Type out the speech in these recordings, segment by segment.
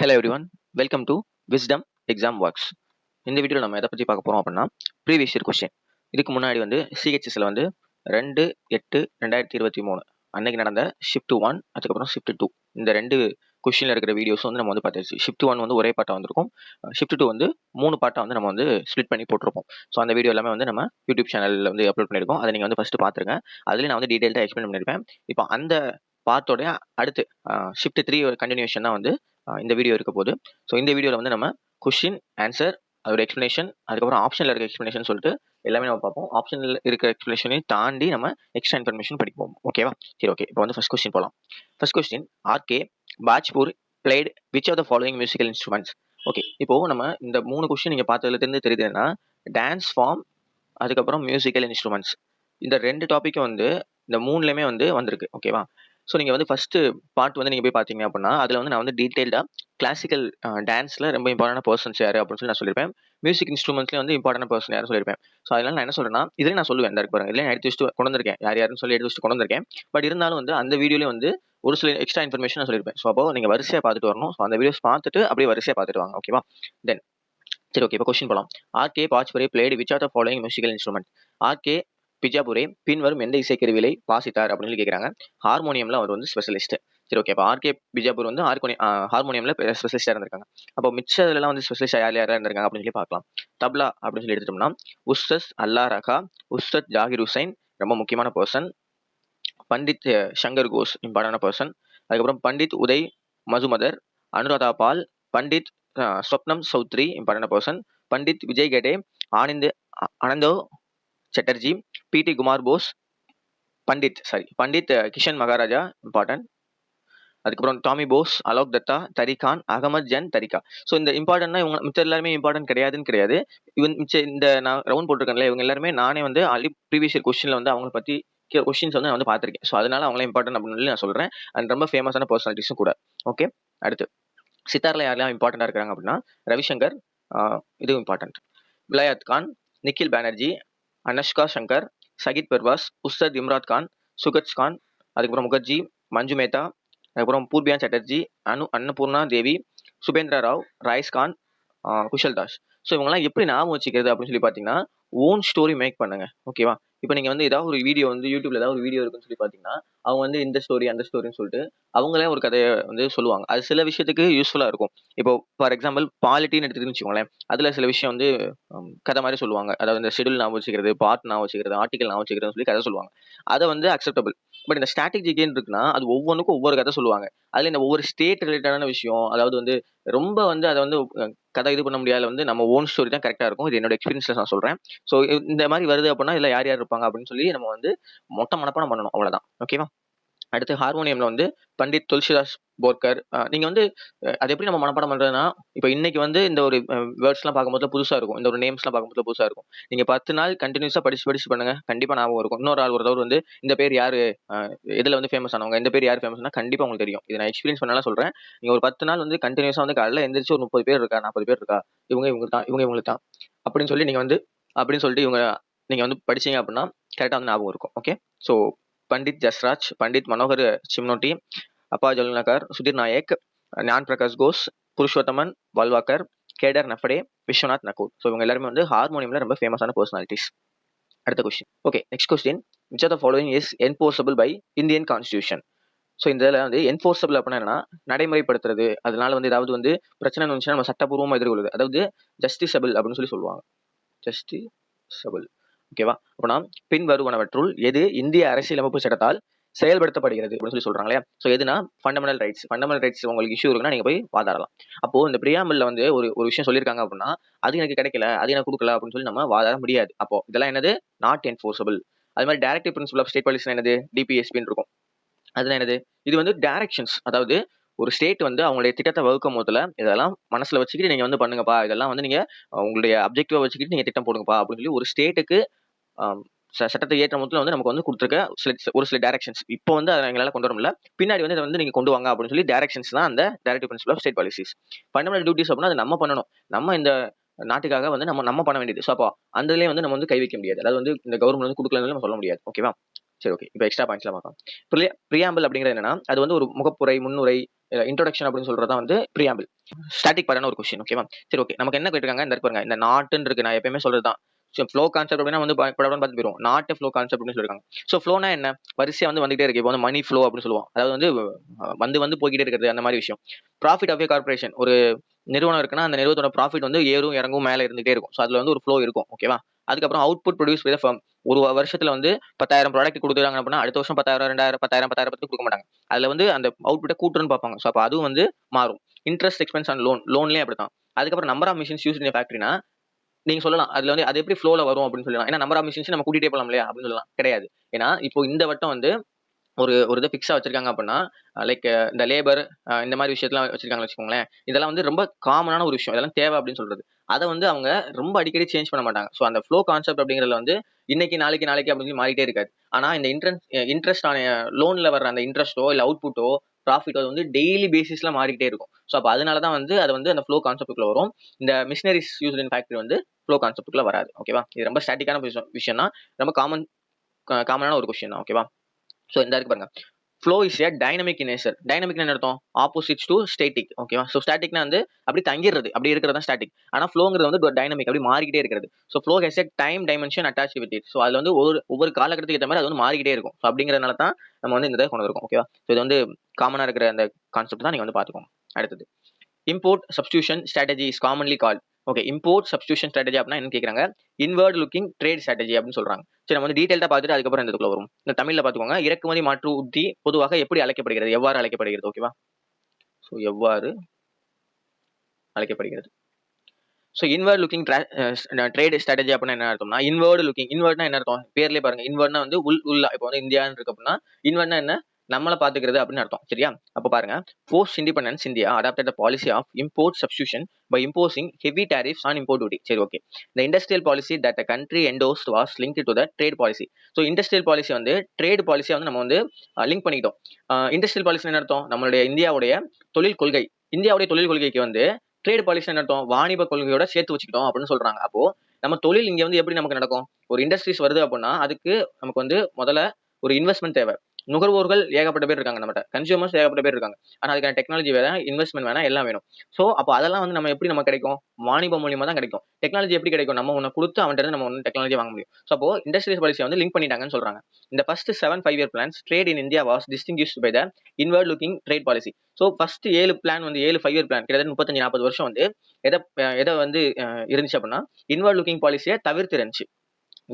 Hello everyone, welcome to wisdom exam works. இந்த வீடியோவில் நம்ம எதை பற்றி பார்க்க போகிறோம் அப்படின்னா, ப்ரீவியஸ் இயர் கொஸ்டின். இதுக்கு முன்னாடி வந்து சிஹெச்எஸ்ல வந்து 2/8/2023 அன்னைக்கு நடந்த ஷிஃப்ட் 1, அதுக்கப்புறம் ஷிஃப்ட் 2, இந்த ரெண்டு கொஸ்டினில் இருக்கிற வீடியோஸ் வந்து நம்ம வந்து பார்த்தாச்சு. ஷிஃப்ட் 1 வந்து ஒரே பாட்டாக வந்திருக்கும், ஷிஃப்ட் 2 வந்து 3 பாட்டாக வந்து நம்ம வந்து ஸ்ப்ளிட் பண்ணி போட்டிருப்போம். ஸோ அந்த வீடியோ எல்லாமே வந்து நம்ம யூடியூப் சேனலில் வந்து அப்லோட் பண்ணியிருக்கோம். அதை நீங்கள் வந்து ஃபஸ்ட்டு பார்த்துருங்க. அதில் நான் வந்து டீட்டெயில்டாக எக்ஸ்பிளைன் பண்ணியிருப்பேன். இப்போ அந்த பார்த்தோடைய அடுத்து ஷிஃப்ட் 3 கண்டினியூஷன் தான் வந்து இந்த வீடியோ இருக்க போகுது. ஸோ இந்த வீடியோவில் வந்து நம்ம கொஸ்டின் ஆன்சர், அதோட எக்ஸ்பிளனேஷன், அதுக்கப்புறம் ஆப்ஷனில் இருக்க எக்ஸ்பிளனேஷன் சொல்லிட்டு எல்லாமே நம்ம பார்ப்போம். ஆப்ஷனில் இருக்கிற எக்ஸ்பிளனேஷனையும் தாண்டி நம்ம எக்ஸ்ட்ரா இன்ஃபர்மேஷன் படிப்போம். ஓகேவா? சரி, ஓகே. இப்போ வந்து ஃபர்ஸ்ட் கொஸ்டின் போகலாம். First question, R K Bajpur played which of the following musical instruments? Okay, இப்போ நம்ம இந்த 3 கொஸ்டின் நீங்கள் பார்த்ததுலேருந்து தெரியுதுன்னா, டான்ஸ் ஃபார்ம், அதுக்கப்புறம் மியூசிக்கல் இன்ஸ்ட்ருமெண்ட்ஸ், இந்த 2 டாப்பிக்கும் வந்து இந்த 3லையுமே வந்து வந்திருக்கு. ஓகேவா? ஸோ நீங்கள் வந்து ஃபஸ்ட்டு பார்ட் வந்து நீங்கள் போய் பார்த்தீங்க அப்படின்னா, அதில் வந்து நான் வந்து டீட்டெயில்டாக கிளாசிக்கல் டான்ஸில் ரொம்ப இம்பார்ட்டன்ட் பர்சன்ஸ் யார் அப்படின்னு சொல்லி நான் சொல்லியிருப்பேன். மியூசிக் இன்ஸ்ட்ருமெண்ட்ஸ்லேயும் வந்து இம்பார்ட்டன்ட் பர்சன் யாரும் சொல்லியிருப்பேன். ஸோ அதனால நான் என்ன சொல்கிறேன்னா, இதில் நான் சொல்லுவேன், இந்த பாருங்க, இதில் நான் எடுத்து வச்சுட்டு கொண்டு வந்திருக்கேன், யார் யாருன்னு சொல்லி எடுத்து வச்சுட்டு கொண்டு வந்திருக்கேன். பட் இருந்தாலும் வந்து அந்த வீடியோலேயே வந்து ஒரு சில எக்ஸ்ட்ரா இன்ஃபர்மேஷன் நான் சொல்லியிருப்பேன். ஸோ அப்போ நீங்கள் வரிசையாக பார்த்துட்டு வரணும். ஸோ அந்த வீடியோஸ் பார்த்துட்டு அப்படியே வரிசையாக பார்த்துட்டு வாங்க. ஓகேவா? தென் சரி, ஓகே. இப்போ கொஸ்டின் போகலாம். R K Bajpure played which are the following musical instrument? R K Bijapure பின்வரும் எந்த இசைக்கருவியை வாசித்தார் அப்படின்னு சொல்லி கேட்குறாங்க. ஹார்மோனியம்ல அவர் வந்து ஸ்பெஷலிஸ்ட். சரி, ஓகே. அப்போ ஆர்கே பிஜாபூர் வந்து ஹார்மோனியம்ல ஸ்பெஷலிஸ்டாக இருந்திருக்காங்க. அப்போ மிச்சதுலாம் வந்து ஸ்பெஷலிஸ்ட் யார் யாராக இருந்திருக்காங்க அப்படின்னு சொல்லி பார்க்கலாம். தப்லா அப்படின்னு சொல்லி எடுத்துட்டோம்னா, உஸ்தத் அல்லா ரகா, உஸ்தத் ஜாகிர் ஹுசைன், ரொம்ப முக்கியமான பர்சன். பண்டித் சங்கர் கோஷ், இம்பார்ட்டன்டான பர்சன். அதுக்கப்புறம் பண்டித் உதய் மதுமதர், அனுராதா பால், பண்டித் ஸ்வப்னம் சௌத்ரி, இம்பார்ட்டன்ட் பர்சன். பண்டித் விஜய் கெடே, ஆனந்தோ சட்டர்ஜி, பிடி குமார் போஸ், பண்டித் கிஷன் மகாராஜா, இம்பார்ட்டன்ட். அதுக்கப்புறம் டாமி போஸ், அலோக் தத்தா, தரிகான், அகமது ஜன் தரிகா. ஸோ இந்த இம்பார்ட்டன்ட்னா இவங்க மிச்சம் எல்லாருமே இம்பார்ட்டன்ட் கிடையாதுன்னு கிடையாது. இந்த நான் ரவுண்ட் போட்டிருக்கேன்ல, இவங்க எல்லாருமே நானே வந்து ஆல்ரெடி ப்ரீவியஸ் இயர் கொஸ்டின்ல வந்து அவங்களை பற்றி கொஸ்டின்ஸ் வந்து நான் வந்து பார்த்திருக்கேன். ஸோ அதனால அவங்களே இம்பார்ட்டன்ட் அப்படின்னு சொல்லி நான் சொல்றேன். அண்ட் ரொம்ப ஃபேமஸான பர்சனாலிட்டிஸும் கூட. ஓகே, அடுத்து சித்தாரில் யாரெல்லாம் இம்பார்ட்டண்டா இருக்காங்க அப்படின்னா, ரவிசங்கர், இதுவும் இம்பார்ட்டன்ட். விலாயத் கான், நிக்கில் பானர்ஜி, அனஷ்கா சங்கர், சகித் பர்வாஸ், உஸ்தத் இம்ராத் கான், சுகத் கான், அதுக்கப்புறம் முகர்ஜி, மஞ்சு மேத்தா, அதுக்கப்புறம் பூர்பியா சட்டர்ஜி, அன்னபூர்ணா தேவி, சுபேந்திரா ராவ், ராய்ஸ் கான், குஷல் தாஸ். ஸோ இவங்கெல்லாம் எப்படி ஞாபகம் வச்சுக்கிறது அப்படின்னு சொல்லி பார்த்தீங்கன்னா, ஓன் ஸ்டோரி மேக் பண்ணுங்க. ஓகேவா? இப்போ நீங்கள் வந்து ஏதாவது ஒரு வீடியோ வந்து யூடியூப்ல ஏதாவது ஒரு வீடியோ இருக்குன்னு சொல்லி பார்த்தீங்கன்னா, அவங்க வந்து இந்த ஸ்டோரி அந்த ஸ்டோரின்னு சொல்லிட்டு அவங்களே ஒரு கதையை வந்து சொல்லுவாங்க. அது சில விஷயத்துக்கு யூஸ்ஃபுல்லாக இருக்கும். இப்போ ஃபார் எக்ஸாம்பிள் பாலிட்டின்னு எடுத்துக்கிட்டு வச்சுக்கோங்களேன், அதில் சில விஷயம் வந்து கதை மாதிரி சொல்லுவாங்க. அதாவது இந்த ஷெடியூல் ஞாபகம் வச்சுக்கிறது, பார்ட் ஞாபகம் வச்சுக்கிறது, ஆர்டிகல் ஞாபகம் வச்சுக்கிறதுன்னு சொல்லி கதை சொல்லுவாங்க. அதை வந்து அக்செப்டபிள். பட் இந்த ஸ்ட்ராட்டஜிக்குன்னு இருக்குன்னா, அது ஒவ்வொன்றுக்கும் ஒவ்வொரு கதை சொல்லுவாங்க. அதில் இந்த ஒவ்வொரு ஸ்டேட் ரிலேட்டடான விஷயம், அதாவது வந்து ரொம்ப வந்து அதை வந்து கதை இது பண்ண முடியாத வந்து நம்ம ஓன் ஸ்டோரி தான் கரெக்டாக இருக்கும். இது என்னோட எக்ஸ்பீரியன்ஸ்ல நான் சொல்றேன். ஸோ இந்த மாதிரி வருது அப்படின்னா இதில் யார் யார் இருப்பாங்க அப்படின்னு சொல்லி நம்ம வந்து மொட்டை மனப்பாடம் பண்ணணும். அவ்வளோதான். ஓகேவா? அடுத்து ஹார்மோனியம்ல வந்து பண்டித் துளசிதாஸ் போர்கர். நீங்க வந்து அது எப்படி நம்ம மனப்பாடம் பண்றதுன்னா, இப்போ இன்னைக்கு வந்து இந்த ஒரு வேர்ட்ஸ்லாம் பார்க்கும்போது புதுசா இருக்கும். இந்த ஒரு நேம்ஸ்லாம் பார்க்கும்போது புதுசா இருக்கும். நீங்க 10 நாள் கண்டினியூஸா படிச்சு பண்ணுங்க, கண்டிப்பா ஞாபகம் இருக்கும். இன்னொரு ஆள் ஒருத்தவர் வந்து இந்த பேர் யாரு, எதுல வந்து ஃபேமஸ் ஆனவங்க, இந்த பேர் யார் ஃபேமஸ்னா கண்டிப்பா உங்களுக்கு தெரியும். இது நான் எக்ஸ்பீரியன்ஸ் பண்ணால சொல்றேன். நீங்க ஒரு 10 நாள் வந்து கண்டினியூஸா வந்து காலையில எந்திரிச்சு ஒரு 30 பேர் இருக்கா, 40 பேர் இருக்கா, இவங்க தான், இவங்களுக்கு தான் அப்படின்னு சொல்லி நீங்க வந்து அப்படின்னு சொல்லிட்டு நீங்க வந்து படிச்சீங்க அப்படின்னா கரெக்டா வந்து ஞாபகம் இருக்கும். Okay, so Pandit Jasraj, Pandit Manohar Chimote, Appa Jalgaonkar, Sudhir Nayak, Gyan Prakash Ghosh, Purushottam Walawalkar, Kedar Naphade, Vishwanath Nagur. So இவங்க எல்லாருமே வந்து ஹார்மோனியம்ல ரொம்ப ஃபேமஸான பர்சனாலிட்டிஸ். அடுத்த question. Okay, next question. Which are the following is enforceable by Indian constitution? So இந்த இதில் வந்து என்போர்சபிள் அப்படின்னா என்னன்னா, நடைமுறைப்படுத்துறது. அதனால வந்து ஏதாவது வந்து பிரச்சனை வந்துச்சுன்னா நம்ம சட்டப்பூர்வமாக எதிர்கொள்வது. அதாவது ஜஸ்டிசபிள் அப்படின்னு சொல்லி சொல்லுவாங்க. ஜஸ்டிசபிள். ஓகேவா? அப்படின்னா பின் வருவனவற்றுள் எது இந்திய அரசியலமைப்பு சட்டத்தால் செயல்படுத்தப்படுகிறது அப்படின்னு சொல்லி சொல்றாங்க இல்லையா? ஸோ எதுனா ஃபண்டமெண்டல் ரைட்ஸ். ஃபண்டமெண்டல் ரைட்ஸ் உங்களுக்கு இஷ்யூ இருக்குன்னா நீங்க போய் வாதாடலாம். அப்போ இந்த பிரியாம்பிள்ல வந்து ஒரு விஷயம் சொல்லியிருக்காங்க அப்படின்னா, அது எனக்கு கிடைக்கல, அது எனக்கு கொடுக்கல அப்படின்னு சொல்லி நம்ம வாதாட முடியாது. அப்போ இதெல்லாம் என்னது? Not enforceable. அது மாதிரி directive principle of state policy என்னது? டிபிஎஸ்பின்னு இருக்கும். அதுதான் என்னது? இது வந்து டைரக்ஷன்ஸ். அதாவது ஒரு ஸ்டேட் வந்து அவங்களுடைய திட்டத்தை வகுக்கும் போதுல இதெல்லாம் மனசுல வச்சுக்கிட்டு நீங்க வந்து பண்ணுங்கப்பா, இதெல்லாம் வந்து நீங்க உங்களுடைய அப்ஜெக்டிவா வச்சுக்கிட்டு நீங்க திட்டம் போடுங்கப்பா அப்படின்னு சொல்லி ஒரு ஸ்டேட்டுக்கு சட்டத்தை ஏற்ற முதல்ல வந்து நமக்கு வந்து கொடுத்துருக்க ஒரு சில டைரக்ஷன்ஸ். இப்போ வந்து அதை எங்களால் கொண்டு வர முடியல, பின்னாடி வந்து இதை வந்து நீங்க கொண்டு வாங்க அப்படின்னு சொல்லி டைரக்ஷன்ஸ் தான் அந்த directive principle of state policies. Fundamental duties அப்படின்னா அது நம்ம பண்ணணும். நம்ம இந்த நாட்டுக்காக வந்து நம்ம பண்ண வேண்டியது. ஸோ அப்போ அந்த இதுலேயே வந்து நம்ம வந்து கை வைக்க முடியாது. அதாவது வந்து இந்த கவர்மெண்ட் வந்து கொடுக்கலன்னு நம்ம சொல்ல முடியாது. ஓகேவா? சரி ஓகே. இப்போ எக்ஸ்ட்ரா பாயிண்ட்ஸ்லாம் பார்க்கலாம். ப்ரியாம்பிள் அப்படிங்கிறது என்னன்னா, அது வந்து ஒரு முகப்புரை, முன்னுரை, இன்ட்ரோடக்ஷன் அப்படின்னு சொல்றது தான் வந்து ப்ரியாம்பிள். ஸ்டாட்டிக் பார்ட்டான ஒரு கொஸ்டின் ஓகேவா? சரி ஓகே. நமக்கு என்ன கேட்டிருக்காங்க, இந்த பாருங்க இந்த நாட்ன்னு இருக்கு. நான் எப்பயுமே சொல்றது தான். ஃப்ளோ கான்செப்ட் அப்படின்னா வந்து படம்னு பார்த்து போயிரும். நாட் ஃப்ளோ கான்செப்ட் அப்படின்னு சொல்லிருக்காங்க. ஸோ ஃப்ளோனா என்ன? வரிசையா வந்து வந்துகிட்டே இருக்கு. இப்போ வந்து மணி ஃப்ளோ அப்படின்னு சொல்லுவோம். அதாவது வந்து வந்து போய்க்கிட்டே இருக்கிறது அந்த மாதிரி விஷயம். ப்ராஃபிட் ஆஃப் ஏ கார்பரேஷன் ஒரு நிறுவனம் இருக்குன்னா அந்த நிறுவனத்தோட ப்ராஃபிட் வந்து ஏறும் இறங்கும் மேல இருந்துகிட்டே இருக்கும். ஸோ அதுல வந்து ஒரு ஃப்ளோ இருக்கும் ஓகேவா? அதுக்கப்புறம் output produce by the firm. ஒரு வருஷத்துல வந்து 10,000 ப்ராடக்ட் கொடுக்குறாங்க அப்படின்னா அடுத்த வருஷம் 10,000 2,000 10,000 10,000 கொடுக்க மாட்டாங்க. அதுல வந்து அந்த அவுட்புட்டை கூட்டுன்னு பார்ப்பாங்க. ஸோ அப்போ அதுவும் வந்து மாறும். இன்ட்ரெஸ்ட் எக்ஸ்பென்ஸ் அண்ட் லோன்லயே அப்படித்தான். அதுக்கப்புறம் number of machines use in ஃபேக்டரினா நீங்க சொல்லலாம் அதுல வந்து அது எப்படி ஃப்ளோல வரும் அப்படின்னு சொல்லலாம். ஏன்னா நம்பர் ஆஃப் மிஷின்ஸ் நம்ம கூட்டிட்டே போலாம் இல்லையா அப்படின்னு சொல்லலாம். கிடையாது. ஏன்னா இப்போ இந்த வட்டம் வந்து ஒரு ஒரு இதை ஃபிக்ஸா வச்சிருக்காங்க அப்படின்னா லைக் இந்த லேபர் இந்த மாதிரி விஷயத்தெல்லாம் வச்சிருக்காங்கன்னு வச்சுக்கோங்களேன். இதெல்லாம் வந்து ரொம்ப காமனான ஒரு விஷயம். இதெல்லாம் தேவை அப்படின்னு சொல்றது. அதை வந்து அவங்க ரொம்ப அடிக்கடி சேஞ்ச் பண்ண மாட்டாங்க. ஸோ அந்த ஃப்ளோ கான்செப்ட் அப்படிங்கிறதுல வந்து இன்னைக்கு நாளைக்கு நாளைக்கு அப்படின்னு சொல்லி மாறிட்டே இருக்காது. ஆனா இந்த இன்ட்ரெஸ்ட் ஆன லோன்ல வர்ற அந்த இன்ட்ரெஸ்ட்டோ இல்ல அவுட்புட்டோ ப்ராஃபிட்டோ வந்து டெய்லி பேசிஸ்ல மாறிக்கிட்டே இருக்கும். ஸோ அப்போ அதனால தான் வந்து அது வந்து அந்த ஃப்ளோ கான்செப்ட்டுக்குள்ள வரும். இந்த மிஷினரிஸ் யூஸ் இன் ஃபேக்டரி வந்து ஃப்ளோ கான்செப்ட்டுக்குள்ள வராது. ஓகேவா? இது ரொம்ப ஸ்டாட்டிக்கான விஷயம் தான். ரொம்ப காமனான ஒரு கொஸ்டின் தான். ஓகேவா? ஸோ இந்த இருக்கு பாருங்க. Flow is a dynamic in nature. Dynamic என்ன அர்த்தம்? Opposites to static. ஓகேவா? ஸோ ஸ்டாட்டிக்னா வந்து அப்படி தங்கிடுறது, அப்படி இருக்கிறது தான் ஸ்டாட்டிக். ஆனா ஃப்ளோங்கிறது வந்து டைனமிக், அப்படி மாறிக்கிட்டே இருக்கிறது. So flow has a time dimension attach with it. So அதுல வந்து ஒவ்வொரு காலகட்டத்துக்கு ஏற்ற மாதிரி அது வந்து மாறிக்கிட்டே இருக்கும். ஸோ அப்படிங்கிறதுனால தான் நம்ம வந்து இந்த இதை கொண்டு வந்திருக்கோம். ஓகேவா? ஸோ இது வந்து காமனா இருக்கிற அந்த கான்செப்ட் தான் நீங்க வந்து பாத்துக்கோங்க. அடுத்தது import substitution strategy is commonly called. Okay, import substitution strategy அப்படின்னா என்ன கேட்குறாங்க? இன்வர்ட் லுக்கிங் ட்ரேட் ஸ்ட்ராட்டஜி அப்படின்னு சொல்றாங்க. சரி, நம்ம வந்து டீடைல்டா பார்த்துட்டு அதுக்கப்புறம் இந்த இதுக்குள்ள வரும். இந்த தமிழ்ல பாத்துக்கோங்க. இறக்குமதி மாற்று உத்தி பொதுவாக எப்படி அழைக்கப்படுகிறது, எவ்வாறு அழைக்கப்படுகிறது? ஓகேவா? ஸோ எவ்வாறு அழைக்கப்படுகிறது? So inward looking trade strategy அப்படின்னா என்ன அர்த்தம்னா, இன்வர்டு லுக்கிங். இன்வர்ட்னா என்ன அர்த்தம்? பேர்லயே பாருங்க. இன்வர்ட்னா வந்து உள்ள இப்போ வந்து இந்தியான்னு இருக்கு அப்படின்னா இன்வர்ட்னா என்ன? நம்மள பாத்துக்கிறது அப்படின்னு அர்த்தம். சரியா? அப்ப பாருங்க. Post independence India adopted the policy of import substitution by imposing heavy tariffs on import duty. சரி ஓகே. இந்த industrial policy that country endorsed was link to the trade policy. So industrial policy வந்து trade பாலிசியை வந்து நம்ம வந்து link பண்ணிக்கிட்டோம். Industrial policy என்ன அர்த்தம்? நம்மளுடைய இந்தியாவுடைய தொழில் கொள்கை. இந்தியாவுடைய தொழில் கொள்கைக்கு வந்து ட்ரேட் பாலிசி என்ன அர்த்தம்? வாணிப கொள்கையோட சேர்த்து வச்சுக்கிட்டோம் அப்படின்னு சொல்றாங்க. அப்போ நம்ம தொழில் இங்க வந்து எப்படி நமக்கு நடக்கும்? ஒரு இண்டஸ்ட்ரீஸ் வருது அப்படின்னா அதுக்கு நமக்கு வந்து முதல்ல ஒரு இன்வெஸ்ட்மெண்ட் தேவை. நுகர்வோர்கள் ஏகப்பட்ட பேர் இருக்காங்க, நம்மகிட்ட கன்சியூமர்ஸ் ஏகப்பட்ட பேர் இருக்காங்க. ஆனா அதுக்கான டெக்னாலஜி வேற, இன்வெஸ்ட்மெண்ட் வேணா, எல்லாம் வேணும். சோ அப்போ அதெல்லாம் வந்து நம்ம எப்படி நமக்கு கிடைக்கும்? வாணிப மூலியமா தான் கிடைக்கும். டெக்னாலஜி எப்படி கிடைக்கும்? நம்ம ஒன்னு கொடுத்து அவன்கிட்ட இருந்து நம்ம ஒன்னு டெக்னாலஜி வாங்க முடியும். சோ அப்போ இண்டஸ்ட்ரியல் பாலிசி வந்து லிங்க் பண்ணிட்டாங்கன்னு சொல்றாங்க. இந்த first 7 5-year plans trade in India was distinguished by the inward looking trade policy. So first 7 plan வந்து 7 5-year பிளான் கிட்டத்தட்ட 35-40 வருஷம் வந்து எதை வந்து இருந்துச்சு அப்படின்னா இன்வர்ட் லுக்கிங் பாலிசியை தவிர்த்து இருந்துச்சு.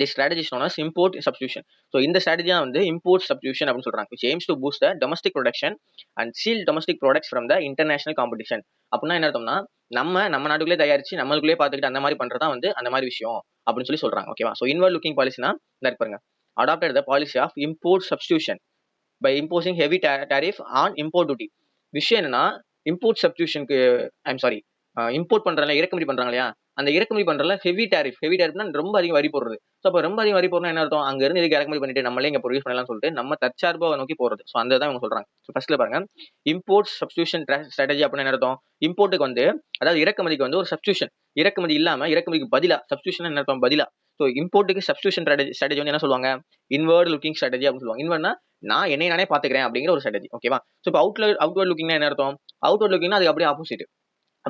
This strategy is known as import substitution. So இந்த strategy வந்து import substitution அப்படின்னு சொல்றாங்க, which aims to boost the domestic production and shield domestic products from the international competition. அப்படின்னா என்ன அர்த்தம்னா நம்ம நாட்டுக்குள்ளே தயாரிச்சு நம்மளுக்குள்ளே பார்த்துக்கிட்டு அந்த மாதிரி பண்றதா வந்து அந்த மாதிரி விஷயம் அப்படின்னு சொல்லி சொல்றாங்க. ஓகேவா? ஸோ இன்வர்ட் லுக்கிங் பாலிசினா இந்த பாருங்க. Adopted the policy of import substitution by imposing heavy tariff on import duty. விஷயம் என்னன்னா இம்போர்ட் சப்ஸ்டியூஷனுக்கு சாரி இம்போர்ட் பண்றாங்க, இறக்குமதி பண்றாங்க இல்லையா, அந்த இறக்குமதி பண்றதுல ஹெவி டாரிஃப்னா ரொம்ப அதிகம் வரி போடுறது. ஸோ அப்போ ரொம்ப அதிகம் வரி போடணும் என்ன அர்த்தம்? அங்க இருந்து இதுக்கு இறக்குமதி பண்ணிட்டு நம்மளே இங்க ப்ரொடியூஸ் பண்ணலாம் சொல்லிட்டு நம்ம தற்சார்பா நோக்கி போறது. ஸோ அந்த தான் இவங்க சொல்றாங்க. ஃபர்ஸ்ட்ல பாருங்க, இம்போர்ட் சப்ஸ்டியூஷன் ஸ்ட்ராட்டஜி அப்படின்னு என்ன அர்த்தம்? இம்போர்ட்டுக்கு வந்து அதாவது இறக்குமதிக்கு வந்து ஒரு சப்ஸ்டியூஷன், இறக்குமதி இல்லாம இறக்குமதிக்கு பதிலா சப்ஸ்டியூஷன் என்ன அர்த்தம்? பதிலா. ஸோ இம்போர்ட்டுக்கு சப்ஸ்டியூஷன் ஸ்ட்ராட்டஜி வந்து என்ன சொல்லுவாங்க? இன்வர்ட் லுக்கிங் ஸ்ட்ராட்டஜி அப்படின்னு சொல்லுவாங்க. இன்வர்ட்னா நான் என்னை நானே பாத்துக்கிறேன் அப்படிங்கிற ஒரு ஸ்ட்ராட்டஜி. ஓகேவா? ஸோ இப்போ அவுட்வர்ட் லுக்கிங்னா என்ன அர்த்தம்? அவுட்வர்ட் லுக்கிங்னா அது அப்படியே ஆப்போசிட்,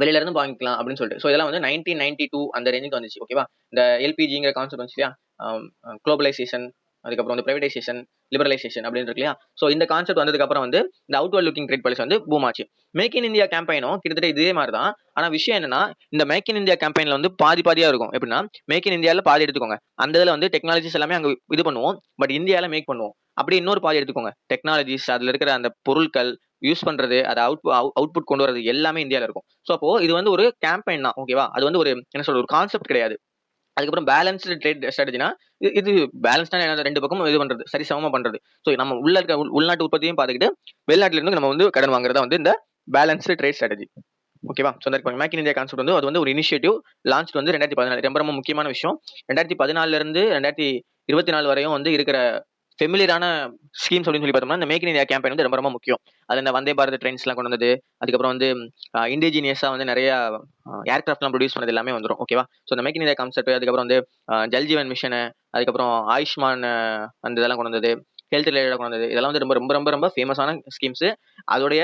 வெளியில இருந்து வாங்கிக்கலாம் அப்படின்னு சொல்லிட்டு. ஸோ இதெல்லாம் வந்து 1992 அந்த ரேஞ்சுக்கு வந்துச்சு. ஓகேவா? இந்த எல்பிஜிங்கிற கான்செப்ட் வந்துச்சு இல்லையா, குளோபலைசேஷன், அதுக்கப்புறம் வந்து பிரைவேடைசேஷன், லிபரலைசேஷன் அப்படின்னு இருக்கு இல்லையா. ஸோ இந்த கான்செப்ட் வந்ததுக்கு அப்புறம் வந்து இந்த அவுட்வர்ட் லுக்கிங் ட்ரேட் பாலிசி வந்து பூம் ஆச்சு. மேக் இன் இந்தியா கேம்பெயினும் கிட்டத்தட்ட இதே மாதிரி தான். ஆனா விஷயம் என்னன்னா இந்த மேக் இன் இந்தியா கேம்பெயின்ல வந்து பாதியா இருக்கும். எப்படின்னா மேக் இன் இந்தியால பாதி எடுத்துக்கோங்க, அந்த இதுல வந்து டெக்னாலஜிஸ் எல்லாமே அங்க இது பண்ணுவோம், பட் இந்தியால மேக் பண்ணுவோம். அப்படி இன்னொரு பாதி எடுத்துக்கோங்க, டெக்னாலஜிஸ் அதுல இருக்கிற அந்த பொருட்கள் யூஸ் பண்றது, அதை அவுட்புட் கொண்டு வரது எல்லாமே இந்தியால இருக்கும். ஸோ அப்போ இது வந்து ஒரு கேம்பெயின் தான். ஓகேவா? அது வந்து ஒரு என்ன சொல்ற ஒரு கான்செப்ட் கிடையாது. அதுக்கப்புறம் பேலன்ஸ்டு ட்ரேட் ஸ்ட்ராட்டஜினா இது பேலன்ஸ்டான ரெண்டு பக்கம் இது பண்றது, சரி சமமா பண்றது. ஸோ நம்ம உள்ள இருக்க உள்நாட்டு உற்பத்தியும் பார்த்துக்கிட்டு வெளிநாட்டுல இருந்து நம்ம வந்து கடன் வாங்குறதா வந்து இந்த பேலன்ஸ்டு ட்ரேட் ஸ்ட்ராட்டஜி. ஓகேவா? So make in India concept வந்து அது வந்து ஒரு இனிஷியேட்டிவ் லான்ச் வந்து 2014. ரொம்ப ரொம்ப முக்கியமான விஷயம். 2014 இருந்து 2024 வரையும் வந்து இருக்கிற ஃபெமிலியரான ஸ்கீம்ஸ் அப்படின்னு சொல்லி பார்த்தோம்னா இந்த மேக் இன் இந்தியா கேம்பெயின் வந்து ரொம்ப ரொம்ப முக்கியம். அது இந்த வந்தே பாரத் ட்ரெயின்ஸ் எல்லாம் கொண்டு வந்தது, அதுக்கப்புறம் வந்து இண்டிஜினியஸா வந்து நிறைய ஏர்கிராஃப்ட்லாம் ப்ரொடியூஸ் பண்ணது எல்லாமே வந்துடும். ஓகேவா? ஸோ இந்த மேக் இன் இந்தியா கான்செப்ட், அதுக்கப்புறம் வந்து ஜல் ஜீவன் மிஷன், அதுக்கப்புறம் ஆயுஷ்மான் அந்த இதெல்லாம் கொண்டு வந்தது, ஹெல்த் ரிலேட்டடாக கொண்டு வந்தது. இதெல்லாம் வந்து ரொம்ப ரொம்ப ரொம்ப ரொம்ப ஃபேமஸான ஸ்கீம்ஸ். அதோடைய